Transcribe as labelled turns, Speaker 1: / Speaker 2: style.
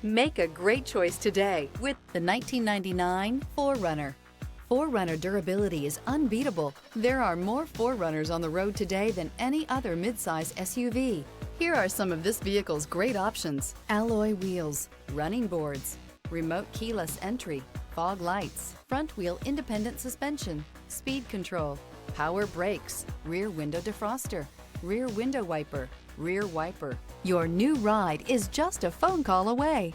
Speaker 1: Make a great choice today with the 1999 4Runner. 4Runner durability is unbeatable. There are more 4Runners on the road today than any other midsize SUV. Here are some of this vehicle's great options: alloy wheels, running boards, remote keyless entry, fog lights, front wheel independent suspension, speed control, power brakes, rear window defroster, rear window wiper, rear wiper. Your new ride is just a phone call away.